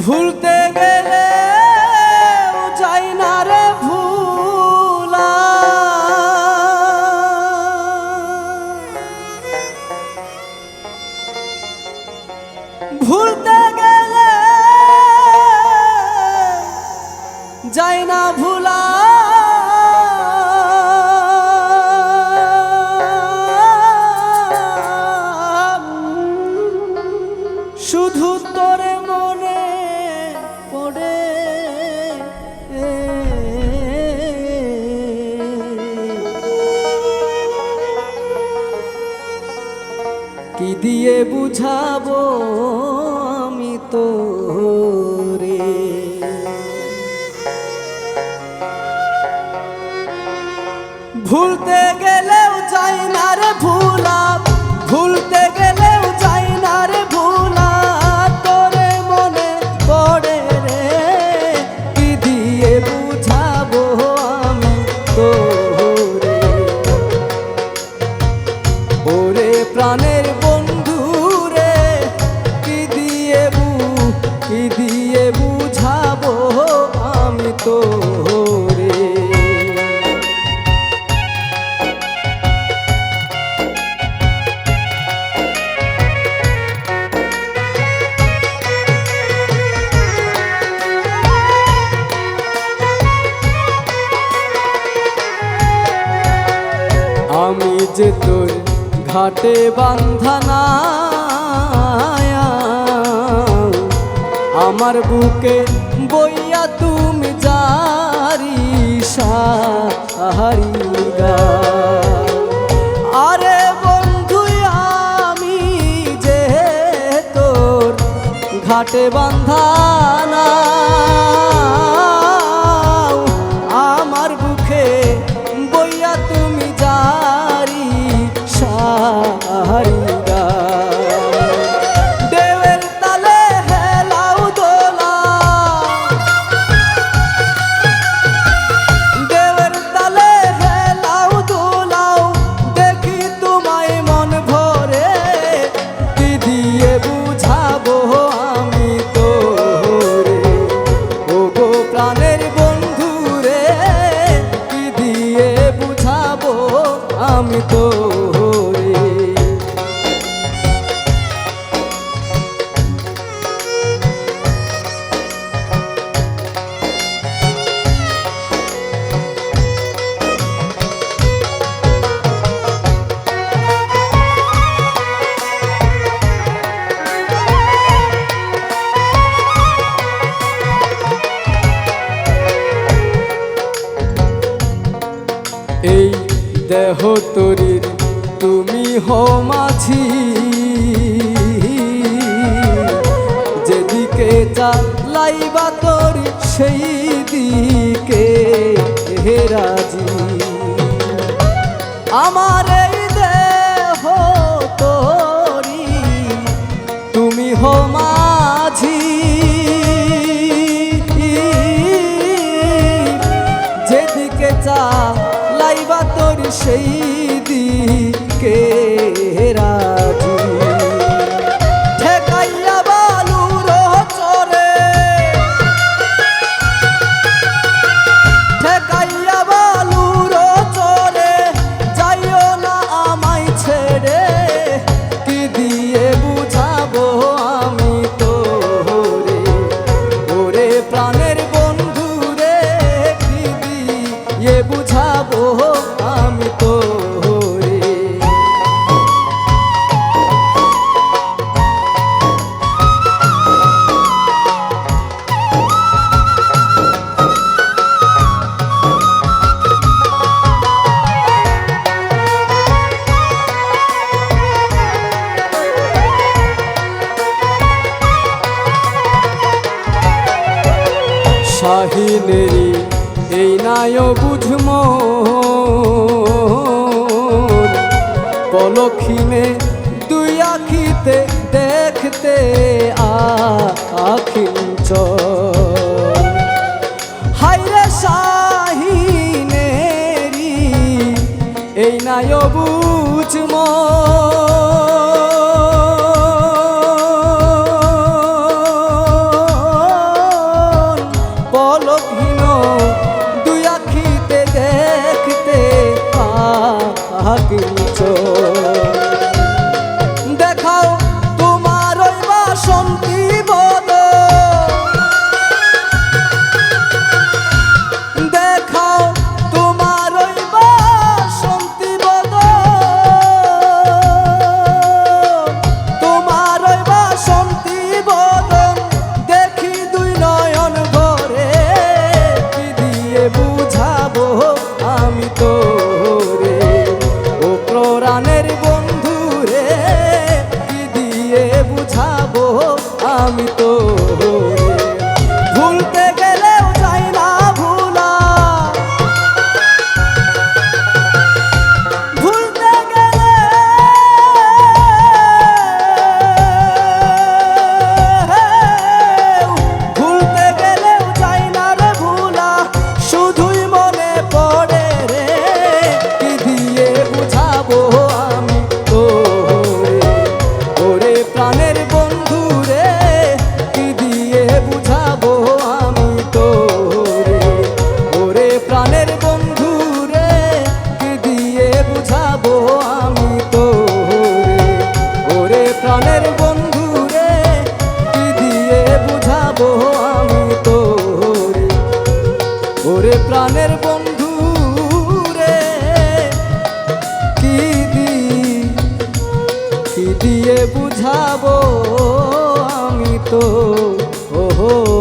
ভুলতে গেলে যাই না রে ভুলা, ভুলতে গেলে যাই না ভুলা। শুধু তোরে মনে পড়ে, কি দিয়ে বুঝাবো আমি তোরে। ভুলতে গেলেও যাই না রে ভুলা, ভুলতে গেলেও যাই না রে ভুলা। তোরে মনে পড়ে রে, কি দিয়ে বুঝাবো আমি তোরে। ওরে প্রাণের বন্ধু রে, কি দিয়ে বুঝাবো আমি তোরে। আমি যে তোর ঘাটে বাঁধা না, আমার বুকে বইয়া তুমি জারি সাহারিগা। আরে বন্ধু আমি যে তোর ঘাটে বাঁধা না, আমার বুকে বইয়া তুমি জারি সাহারিগা। দেওয়ের তালে হেলাও দোলা, দেওয়ের তালে হেলাও দোলাও, দেখি তোমায় মন ভরে। কি দিয়ে বুঝাবো আমি তোরে, ও গো প্রাণের বন্ধু রে, কি দিয়ে বুঝাবো আমি তোরে। এই দেহ তরির তুমি হো মাঝি, যেদিকে চালাইবা তরি সেই দিকে রাজি। আমার এই দেহ তরি তুমি হো মাঝি, যেদিকে চালাইবা তোর সেই দিকে রাজি। ঠেকাইয়া বালুর চরে, ঠেকাইয়া বালুর চরে, যাইও না আমায় ছেড়ে। কি দিয়ে বুঝাবো আমি তোরে, ওরে প্রাণের বন্ধু রে, কি দিয়ে বুঝাবো আমি তোরে। শাহিনেরি এই নায় বুঝমো, পলক্ষিনে দুই আখিতে দেখতে আখিঞ্চল। হাইরে শাহিনেরি এই নায় বুঝমো, আমি তো ভুলতে গেলেও যাই না ভুলা, ভুলতে গেলে ভুলতে গেলেও যাই না রে ভুলা, শুধুই মনে পড়ে রে কি দিয়ে বুঝাবো আমি তোরে, ওরে প্রাণের বন্ধু রে কি দিয়ে বুঝাবো আমি তোরে, ওরে প্রাণের বন্ধু রে কি দিয়ে বুঝাবো আমি তোরে, ওরে প্রাণের বন্ধু রে কি দিয়ে বুঝাবো আমি তোরে, ওরে প্রাণের বন্ধু রে কি দিয়ে বুঝাবো আমি তো, ওহো।